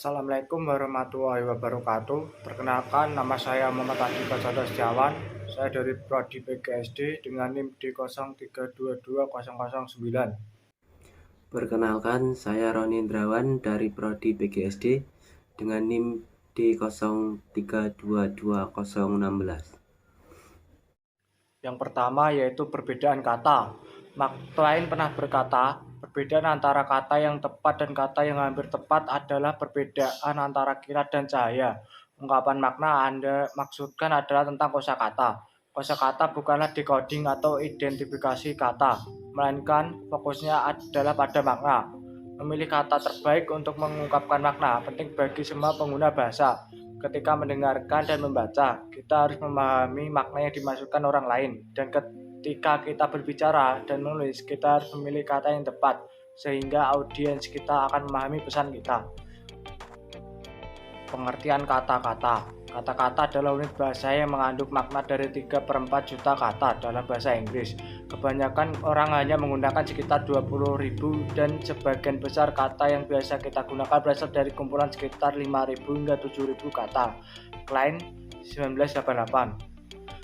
Assalamualaikum warahmatullahi wabarakatuh. Perkenalkan, nama saya Muhammad Andika Chandra Setiawan. Saya dari Prodi PGSD dengan NIM D03220009. Perkenalkan, saya Roni Indrawan dari Prodi PGSD dengan NIM D03222016. Yang pertama yaitu perbedaan kata. Mark Twain pernah berkata, perbedaan antara kata yang tepat dan kata yang hampir tepat adalah perbedaan antara kilat dan cahaya. Ungkapan makna Anda maksudkan adalah tentang kosakata. Kosakata bukanlah decoding atau identifikasi kata, melainkan fokusnya adalah pada makna. Memilih kata terbaik untuk mengungkapkan makna penting bagi semua pengguna bahasa. Ketika mendengarkan dan membaca, kita harus memahami makna yang dimaksudkan orang lain. Dan ketika kita berbicara dan menulis, kita harus memilih kata yang tepat, sehingga audiens kita akan memahami pesan kita. Pengertian kata-kata. Kata-kata adalah unit bahasa yang mengandung makna dari 3/4 juta kata dalam bahasa Inggris. Kebanyakan orang hanya menggunakan sekitar 20.000 dan sebagian besar kata yang biasa kita gunakan berasal dari kumpulan sekitar 5.000 hingga 7.000 kata. Klein, 1988.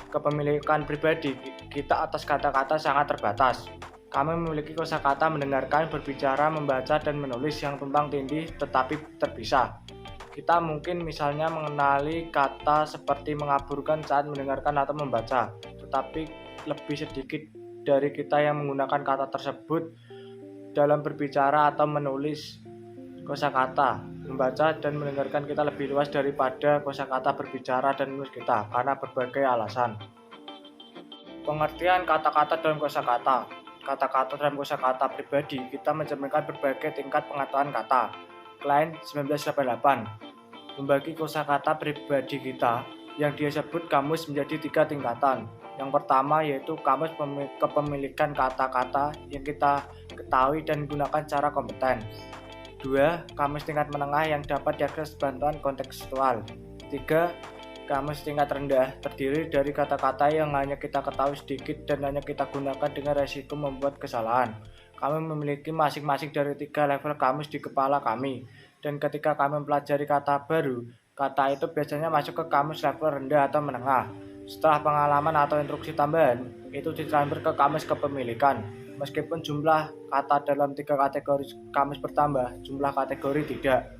Kepemilikan pribadi kita atas kata-kata sangat terbatas. Kami memiliki kosakata mendengarkan, berbicara, membaca, dan menulis yang tumpang tindih tetapi terpisah. Kita mungkin misalnya mengenali kata seperti mengaburkan saat mendengarkan atau membaca, tetapi lebih sedikit dari kita yang menggunakan kata tersebut dalam berbicara atau menulis. Kosakata membaca dan mendengarkan kita lebih luas daripada kosakata berbicara dan menulis kita karena berbagai alasan. Pengertian kata-kata dalam kosakata. Kata-kata dalam kosakata pribadi kita mencerminkan berbagai tingkat pengetahuan kata. Klein, 1988. Membagi kosakata pribadi kita yang dia sebut kamus menjadi 3 tingkatan. Yang pertama yaitu kamus kepemilikan kata-kata yang kita ketahui dan gunakan secara kompeten. 2. Kamus tingkat menengah yang dapat diakses bantuan kontekstual. 3. Kamus tingkat rendah terdiri dari kata-kata yang hanya kita ketahui sedikit dan hanya kita gunakan dengan resiko membuat kesalahan. Kami memiliki masing-masing dari 3 level kamus di kepala kami. Dan ketika kami mempelajari kata baru, kata itu biasanya masuk ke kamus level rendah atau menengah. Setelah pengalaman atau instruksi tambahan, itu ditransfer ke kamus kepemilikan. Meskipun jumlah kata dalam 3 kategori kamus bertambah, jumlah kategori tidak.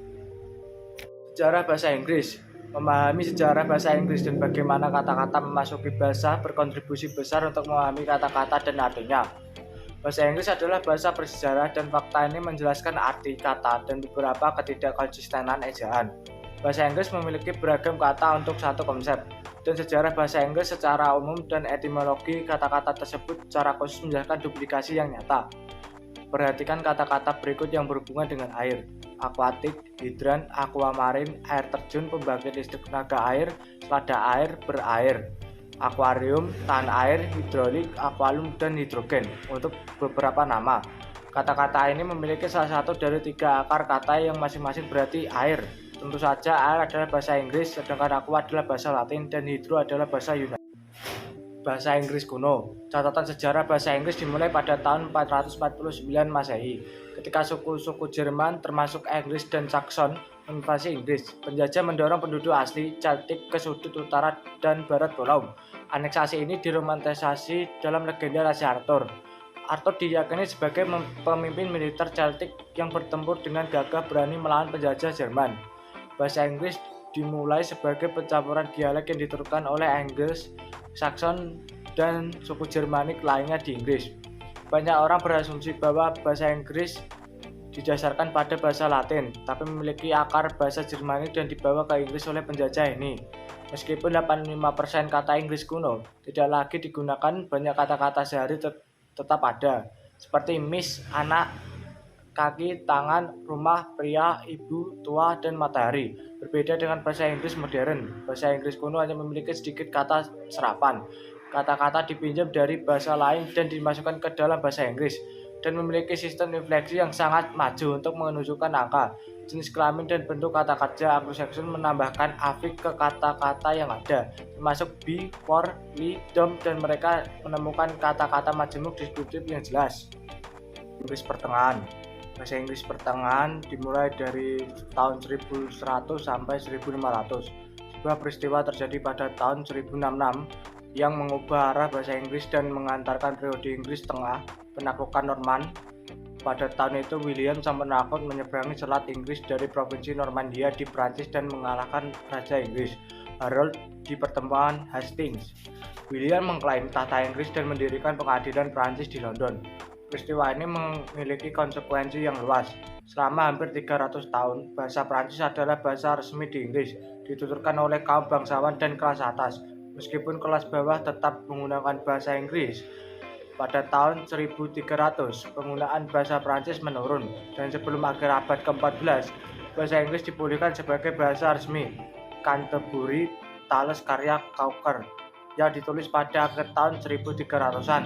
Sejarah bahasa Inggris. Memahami sejarah bahasa Inggris dan bagaimana kata-kata memasuki bahasa berkontribusi besar untuk memahami kata-kata dan artinya. Bahasa Inggris adalah bahasa bersejarah dan fakta ini menjelaskan arti kata dan beberapa ketidakkonsistenan ejaan. Bahasa Inggris memiliki beragam kata untuk satu konsep, dan sejarah bahasa Inggris secara umum dan etimologi kata-kata tersebut secara khusus menjelaskan duplikasi yang nyata. Perhatikan kata-kata berikut yang berhubungan dengan air: akuatik, hidran, aquamarine, air terjun, pembangkit listrik tenaga air, selada air, berair. Akuarium, tahan air, hidrolik, aqualung, dan hidrogen untuk beberapa nama. Kata-kata ini memiliki salah satu dari 3 akar kata yang masing-masing berarti air. Tentu saja air adalah bahasa Inggris, sedangkan aqua adalah bahasa Latin dan hidro adalah bahasa Yunani. Bahasa Inggris kuno. Catatan sejarah bahasa Inggris dimulai pada tahun 449 Masehi, ketika suku-suku Jerman termasuk Inggris dan Saxon menginvasi Inggris. Penjajah mendorong penduduk asli Celtic ke sudut utara dan barat pulau. Aneksasi ini diromantisasi dalam legenda Raja Arthur. Arthur diyakini sebagai pemimpin militer Celtic yang bertempur dengan gagah berani melawan penjajah Jerman. Bahasa Inggris dimulai sebagai pencampuran dialek yang diturunkan oleh Angus, Saxon, dan suku Jermanik lainnya di Inggris. Banyak orang berasumsi bahwa bahasa Inggris didasarkan pada bahasa Latin, tapi memiliki akar bahasa Jermanik dan dibawa ke Inggris oleh penjajah ini. Meskipun 85% kata Inggris kuno tidak lagi digunakan, banyak kata-kata sehari tetap ada, seperti miss, anak, kaki, tangan, rumah, pria, ibu, tua, dan matahari. Berbeda dengan bahasa Inggris modern, bahasa Inggris kuno hanya memiliki sedikit kata serapan. Kata-kata dipinjam dari bahasa lain dan dimasukkan ke dalam bahasa Inggris, dan memiliki sistem infleksi yang sangat maju untuk menunjukkan angka, jenis kelamin, dan bentuk kata kerja. Anglo-Saxon menambahkan afik ke kata-kata yang ada, termasuk be, for, we, dom, dan mereka menemukan kata-kata majemuk deskriptif yang jelas. Inggris pertengahan. Bahasa Inggris pertengahan dimulai dari tahun 1100 sampai 1500. Sebuah peristiwa terjadi pada tahun 1066 yang mengubah arah bahasa Inggris dan mengantarkan periode Inggris Tengah, penaklukan Norman. Pada tahun itu, William sang penakut menyeberangi Selat Inggris dari provinsi Normandia di Prancis dan mengalahkan Raja Inggris, Harold, di pertemuan Hastings. William mengklaim tahta Inggris dan mendirikan pengadilan Prancis di London. Peristiwa ini memiliki konsekuensi yang luas. Selama hampir 300 tahun, bahasa Prancis adalah bahasa resmi di Inggris, dituturkan oleh kaum bangsawan dan kelas atas, meskipun kelas bawah tetap menggunakan bahasa Inggris. Pada tahun 1300, penggunaan bahasa Prancis menurun, dan sebelum akhir abad ke-14, bahasa Inggris dipulihkan sebagai bahasa resmi. Canterbury Tales karya Cowker yang ditulis pada akhir tahun 1300-an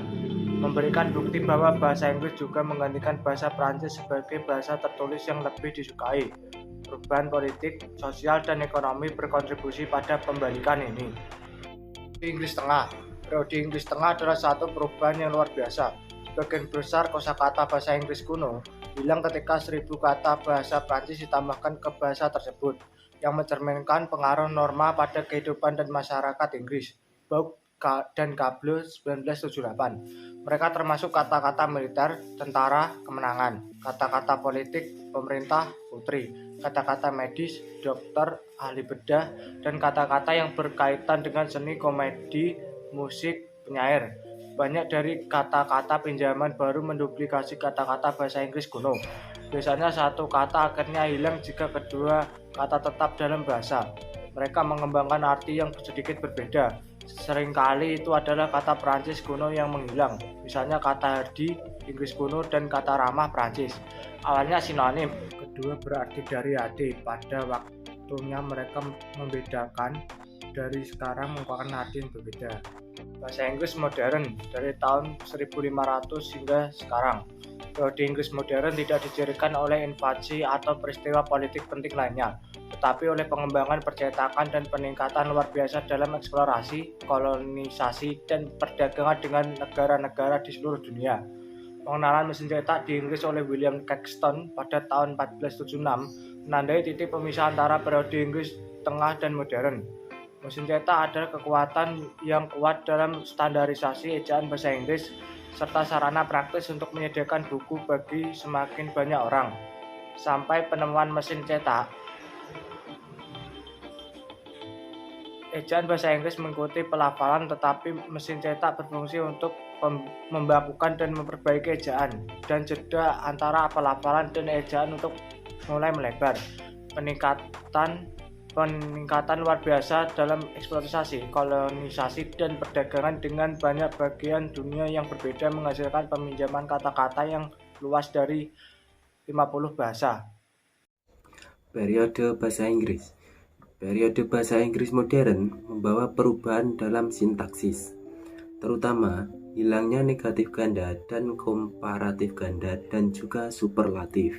memberikan bukti bahwa bahasa Inggris juga menggantikan bahasa Prancis sebagai bahasa tertulis yang lebih disukai. Perubahan politik, sosial, dan ekonomi berkontribusi pada pembalikan ini. Inggris Tengah. Periode Inggris Tengah adalah satu perubahan yang luar biasa. Sebagian besar kosakata bahasa Inggris kuno hilang ketika 1000 kata bahasa Prancis ditambahkan ke bahasa tersebut, yang mencerminkan pengaruh norma pada kehidupan dan masyarakat Inggris. Bouk dan Gable 1978. Mereka termasuk kata-kata militer, tentara, kemenangan, kata-kata politik, pemerintah, putri, kata-kata medis, dokter, ahli bedah, dan kata-kata yang berkaitan dengan seni, komedi, musik, penyair. Banyak dari kata-kata pinjaman baru menduplikasi kata-kata bahasa Inggris kuno. Biasanya satu kata akhirnya hilang jika kedua kata tetap dalam bahasa. Mereka mengembangkan arti yang sedikit berbeda. Seringkali itu adalah kata Prancis kuno yang menghilang, misalnya kata hardi Inggris kuno dan kata ramah Prancis. Awalnya sinonim, kedua berarti dari hati. Pada waktunya mereka membedakan, dari sekarang merupakan arti yang berbeda. Bahasa Inggris modern dari tahun 1500 hingga sekarang. Periode Inggris modern tidak dicirikan oleh invasi atau peristiwa politik penting lainnya, tetapi oleh pengembangan percetakan dan peningkatan luar biasa dalam eksplorasi, kolonisasi, dan perdagangan dengan negara-negara di seluruh dunia. Pengenalan mesin cetak di Inggris oleh William Caxton pada tahun 1476 menandai titik pemisah antara periode Inggris Tengah dan modern. Mesin cetak adalah kekuatan yang kuat dalam standarisasi ejaan bahasa Inggris serta sarana praktis untuk menyediakan buku bagi semakin banyak orang. Sampai penemuan mesin cetak, ejaan bahasa Inggris mengikuti pelafalan, tetapi mesin cetak berfungsi untuk membakukan dan memperbaiki ejaan, dan jeda antara pelafalan dan ejaan untuk mulai melebar. Peningkatan luar biasa dalam eksploitasi, kolonisasi, dan perdagangan dengan banyak bagian dunia yang berbeda menghasilkan peminjaman kata-kata yang luas dari 50 bahasa. Periode bahasa Inggris. Periode bahasa Inggris modern membawa perubahan dalam sintaksis, terutama hilangnya negatif ganda dan komparatif ganda dan juga superlatif.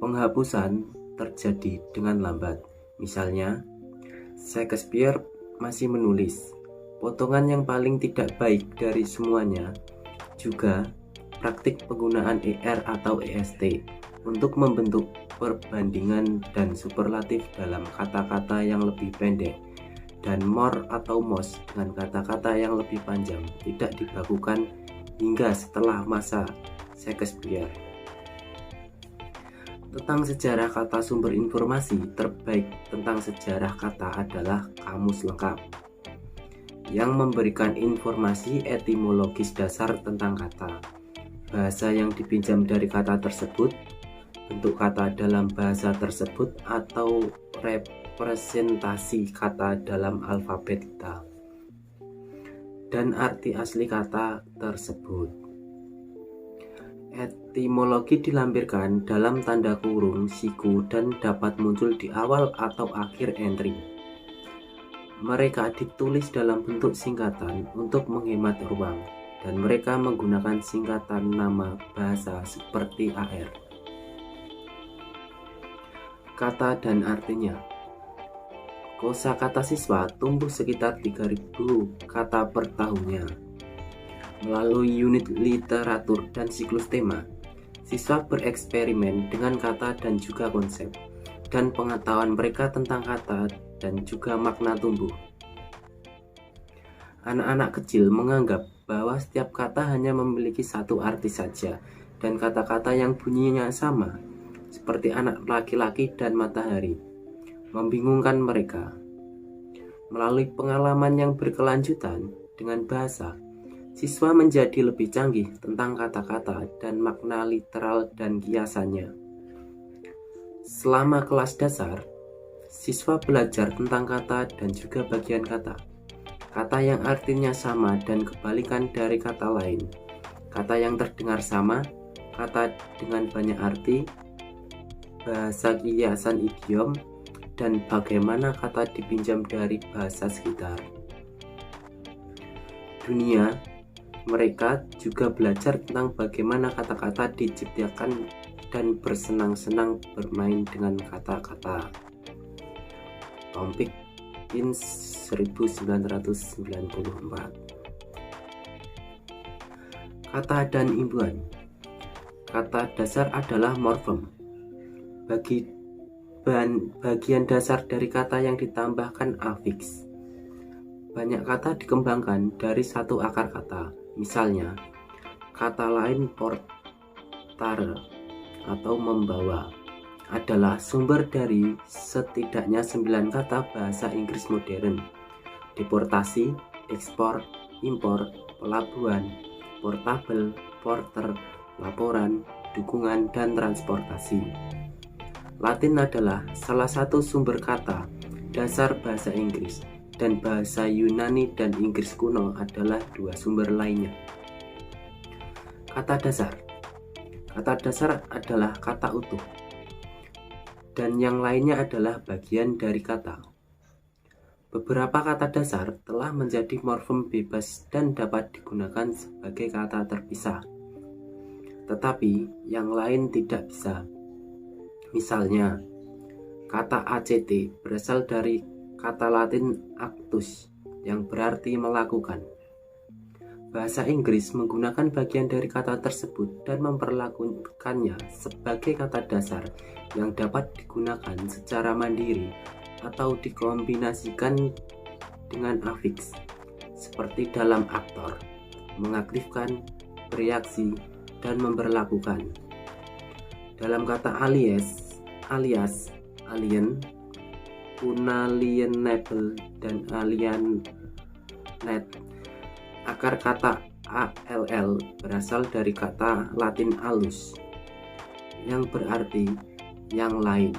Penghapusan terjadi dengan lambat. Misalnya, Shakespeare masih menulis. Potongan yang paling tidak baik dari semuanya juga praktik penggunaan ER atau EST untuk membentuk perbandingan dan superlatif dalam kata-kata yang lebih pendek, dan more atau most dengan kata-kata yang lebih panjang tidak dibakukan hingga setelah masa Shakespeare. Tentang sejarah kata, sumber informasi terbaik tentang sejarah kata adalah Kamus Lengkap, yang memberikan informasi etimologis dasar tentang kata, bahasa yang dipinjam dari kata tersebut, bentuk kata dalam bahasa tersebut, atau representasi kata dalam alfabet kita, dan arti asli kata tersebut. Etimologi dilampirkan dalam tanda kurung siku dan dapat muncul di awal atau akhir entry. Mereka ditulis dalam bentuk singkatan untuk menghemat ruang, dan mereka menggunakan singkatan nama bahasa seperti AR. Kata dan artinya. Kosakata siswa tumbuh sekitar 3.000 kata per tahunnya. Melalui unit literatur dan siklus tema, Siswa bereksperimen dengan kata dan juga konsep, dan pengetahuan mereka tentang kata dan juga makna tumbuh. Anak-anak kecil menganggap bahwa setiap kata hanya memiliki satu arti saja, dan kata-kata yang bunyinya sama, seperti anak laki-laki dan matahari, membingungkan mereka. Melalui pengalaman yang berkelanjutan dengan bahasa, siswa menjadi lebih canggih tentang kata-kata dan makna literal dan kiasannya. Selama kelas dasar, siswa belajar tentang kata dan juga bagian kata. Kata yang artinya sama dan kebalikan dari kata lain. Kata yang terdengar sama, kata dengan banyak arti, bahasa kiasan idiom, dan bagaimana kata dipinjam dari bahasa sekitar. Dunia, mereka juga belajar tentang bagaimana kata-kata diciptakan dan bersenang-senang bermain dengan kata-kata. Topik Pins 1994. Kata dan imbuhan. Kata dasar adalah morfem. Bagian dasar dari kata yang ditambahkan afiks. Banyak kata dikembangkan dari satu akar kata. Misalnya, kata lain portare atau membawa adalah sumber dari setidaknya 9 kata bahasa Inggris modern. Deportasi, ekspor, impor, pelabuhan, portable, porter, laporan, dukungan, dan transportasi. Latin adalah salah satu sumber kata dasar bahasa Inggris, dan bahasa Yunani dan Inggris kuno adalah dua sumber lainnya. Kata dasar. Kata dasar adalah kata utuh, dan yang lainnya adalah bagian dari kata. Beberapa kata dasar telah menjadi morfem bebas dan dapat digunakan sebagai kata terpisah, tetapi yang lain tidak bisa. Misalnya, kata ACT berasal dari kata Latin actus yang berarti melakukan. Bahasa Inggris menggunakan bagian dari kata tersebut dan memperlakukannya sebagai kata dasar yang dapat digunakan secara mandiri atau dikombinasikan dengan afiks, seperti dalam aktor, mengaktifkan, bereaksi, dan memperlakukan. Dalam kata alias, alien, unalienable, dan alienate, akar kata all berasal dari kata Latin alus, yang berarti yang lain.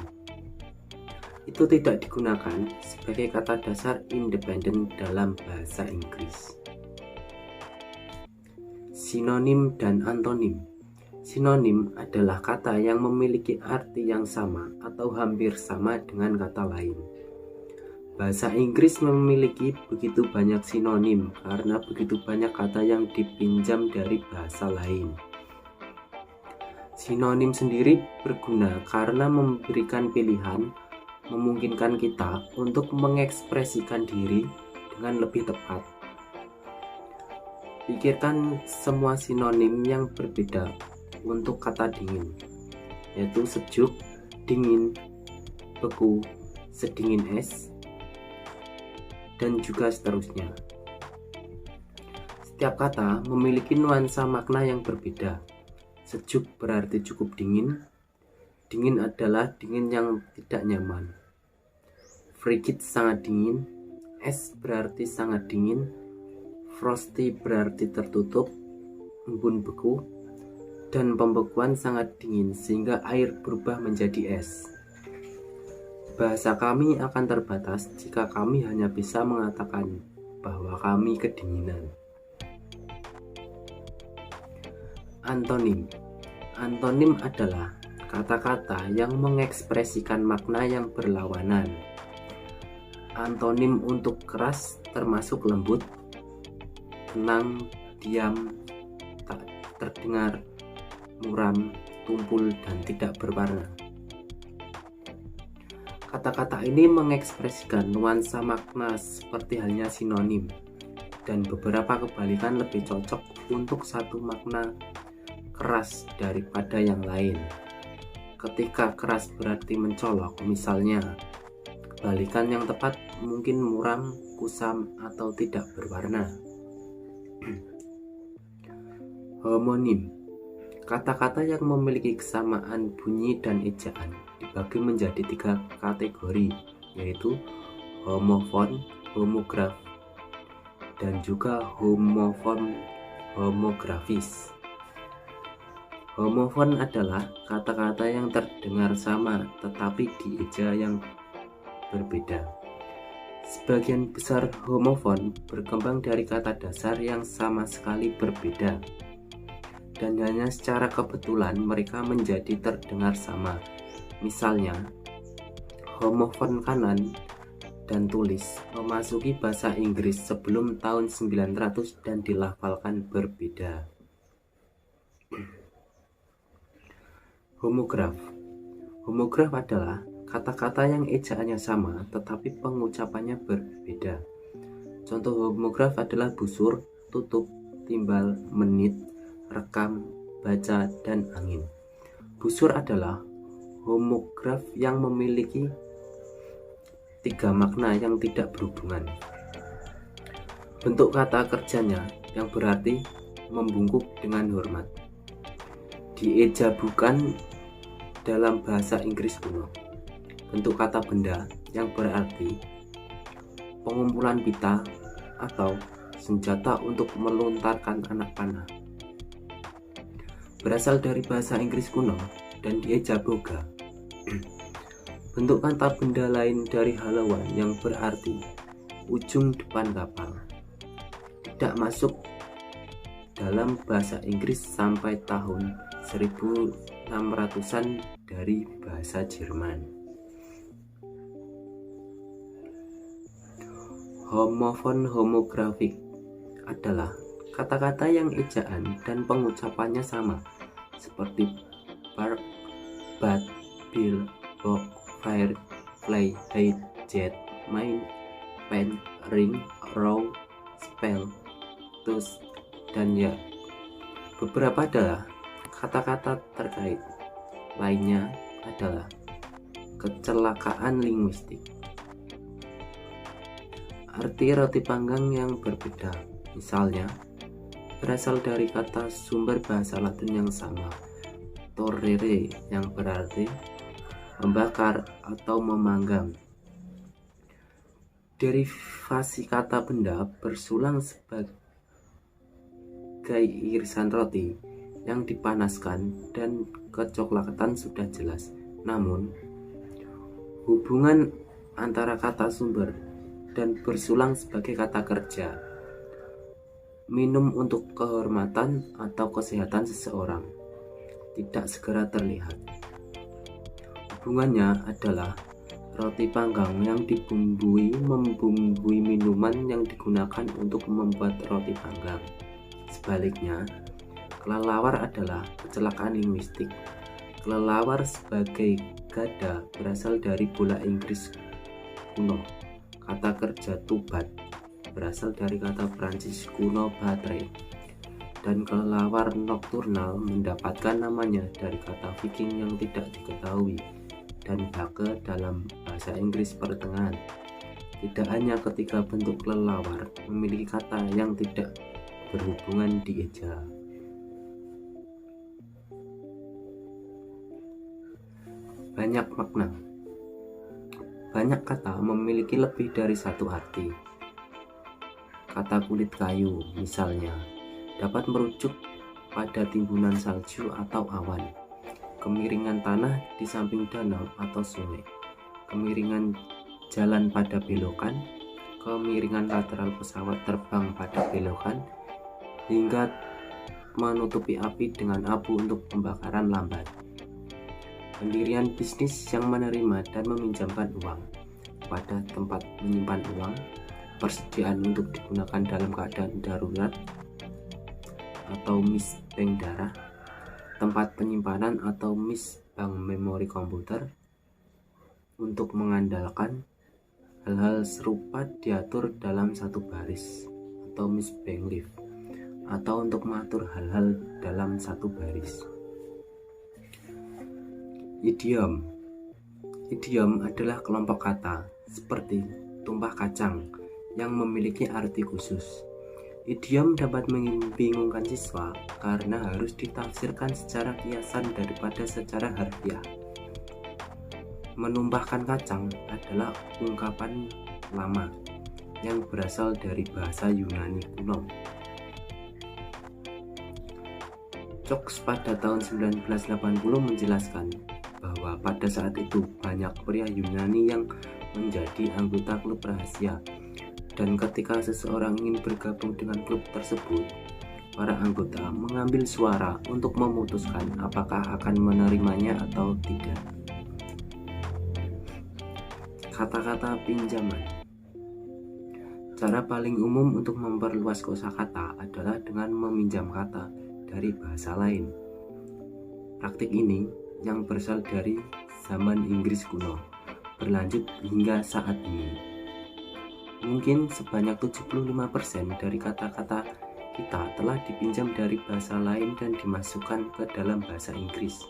Itu tidak digunakan sebagai kata dasar independen dalam bahasa Inggris. Sinonim dan antonim. Sinonim adalah kata yang memiliki arti yang sama atau hampir sama dengan kata lain. Bahasa Inggris memiliki begitu banyak sinonim karena begitu banyak kata yang dipinjam dari bahasa lain. Sinonim sendiri berguna karena memberikan pilihan, memungkinkan kita untuk mengekspresikan diri dengan lebih tepat. Pikirkan semua sinonim yang berbeda untuk kata dingin, yaitu sejuk, dingin, beku, sedingin es, dan juga seterusnya. Setiap kata memiliki nuansa makna yang berbeda. Sejuk berarti cukup dingin. Dingin adalah dingin yang tidak nyaman. Frigid sangat dingin. Es berarti sangat dingin. Frosty berarti tertutup. Embun beku. Dan pembekuan sangat dingin sehingga air berubah menjadi es. Bahasa kami akan terbatas jika kami hanya bisa mengatakan bahwa kami kedinginan. Antonim. Antonim adalah kata-kata yang mengekspresikan makna yang berlawanan. Antonim untuk keras termasuk lembut, tenang, diam, tak terdengar, muram, tumpul, dan tidak berwarna. Kata-kata ini mengekspresikan nuansa makna seperti halnya sinonim, dan beberapa kebalikan lebih cocok untuk satu makna keras daripada yang lain. Ketika keras berarti mencolok, misalnya balikan yang tepat mungkin muram, kusam, atau tidak berwarna. Homonim, kata-kata yang memiliki kesamaan bunyi dan ejaan dibagi menjadi 3 kategori, yaitu homofon, homograf, dan juga homofon homografis. Homofon adalah kata-kata yang terdengar sama tetapi dieja yang berbeda. Sebagian besar homofon berkembang dari kata dasar yang sama sekali berbeda, dan hanya secara kebetulan mereka menjadi terdengar sama. Misalnya, homofon kanan dan tulis memasuki bahasa Inggris sebelum tahun 900 dan dilafalkan berbeda. Homograf. Homograf adalah kata-kata yang ejaannya sama tetapi pengucapannya berbeda. Contoh homograf adalah busur, tutup, timbal, menit, rekam, baca, dan angin. Busur adalah homograf yang memiliki 3 makna yang tidak berhubungan. Bentuk kata kerjanya yang berarti membungkuk dengan hormat. Dieja bukan dalam bahasa Inggris kuno. Bentuk kata benda yang berarti pengumpulan pita atau senjata untuk melontarkan anak panah. Berasal dari bahasa Inggris kuno dan dieja boga. Bentuk kata benda lain dari halauan yang berarti ujung depan kapal. Tidak masuk dalam bahasa Inggris sampai tahun 1600-an dari bahasa Jerman. Homofon homografik adalah kata-kata yang ejaan dan pengucapannya sama, seperti bark, bat, bill, box, fire, fly, hide, jet, mine, pen, ring, row, spell, tus, dan ya. Beberapa adalah kata-kata terkait. Lainnya adalah kecelakaan linguistik. Arti roti panggang yang berbeda, misalnya berasal dari kata sumber bahasa Latin yang sama, torrere, yang berarti membakar atau memanggang. Derivasi kata benda bersulang sebagai irisan roti yang dipanaskan dan kecoklatan sudah jelas. Namun, hubungan antara kata sumber dan bersulang sebagai kata kerja, minum untuk kehormatan atau kesehatan seseorang, tidak segera terlihat. Hubungannya adalah roti panggang yang membumbui minuman yang digunakan untuk membuat roti panggang. Sebaliknya, kelelawar adalah kecelakaan linguistik. Kelelawar sebagai gada berasal dari bola Inggris kuno. Kata kerja tubat berasal dari kata Prancis kuno batre. Dan kelelawar nokturnal mendapatkan namanya dari kata Viking yang tidak diketahui, dan bake dalam bahasa Inggris pertengahan. Tidak hanya ketika bentuk kelelawar memiliki kata yang tidak berhubungan dieja. Banyak makna. Banyak kata memiliki lebih dari satu arti. Kata kulit kayu, misalnya, dapat merujuk pada timbunan salju atau awan, kemiringan tanah di samping danau atau sungai, kemiringan jalan pada belokan, kemiringan lateral pesawat terbang pada belokan, hingga menutupi api dengan abu untuk pembakaran lambat. Pendirian bisnis yang menerima dan meminjamkan uang pada tempat menyimpan uang, persediaan untuk digunakan dalam keadaan darurat atau mis bank darah, tempat penyimpanan atau mis bank memori komputer. Untuk mengandalkan hal-hal serupa diatur dalam satu baris atau mis bank lift, atau untuk mengatur hal-hal dalam satu baris. Idiom. Idiom adalah kelompok kata seperti tumpah kacang yang memiliki arti khusus. Idiom dapat membingungkan siswa karena harus ditafsirkan secara kiasan daripada secara harfiah. Menumpahkan kacang adalah ungkapan lama yang berasal dari bahasa Yunani kuno. Jokes pada tahun 1980 menjelaskan bahwa pada saat itu banyak pria Yunani yang menjadi anggota klub rahasia, dan ketika seseorang ingin bergabung dengan klub tersebut, para anggota mengambil suara untuk memutuskan apakah akan menerimanya atau tidak. Kata-kata pinjaman. Cara paling umum untuk memperluas kosakata adalah dengan meminjam kata dari bahasa lain. Praktik ini yang berasal dari zaman Inggris kuno berlanjut hingga saat ini. Mungkin sebanyak 75% dari kata-kata kita telah dipinjam dari bahasa lain dan dimasukkan ke dalam bahasa Inggris.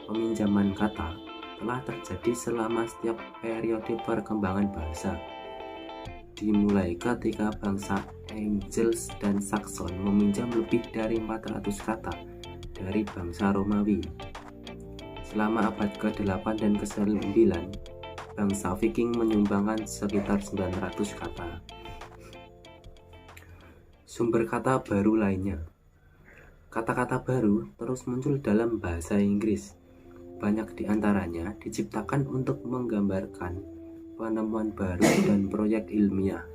Peminjaman kata telah terjadi selama setiap periode perkembangan bahasa. Dimulai ketika bangsa Angles dan Saxon meminjam lebih dari 400 kata dari bangsa Romawi. Selama abad ke-8 dan ke-9, bangsa Viking menyumbangkan sekitar 900 kata. Sumber kata baru lainnya. Kata-kata baru terus muncul dalam bahasa Inggris. Banyak di antaranya diciptakan untuk menggambarkan penemuan baru dan proyek ilmiah.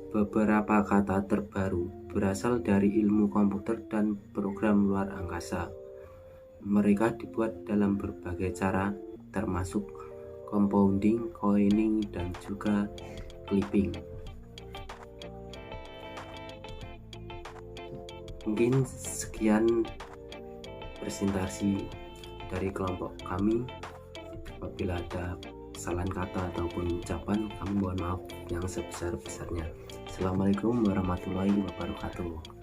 Beberapa kata terbaru berasal dari ilmu komputer dan program luar angkasa. Mereka dibuat dalam berbagai cara, termasuk compounding, coining, dan juga clipping. Mungkin sekian presentasi dari kelompok kami. Apabila ada kesalahan kata ataupun ucapan, kami mohon maaf yang sebesar-besarnya. Assalamualaikum warahmatullahi wabarakatuh.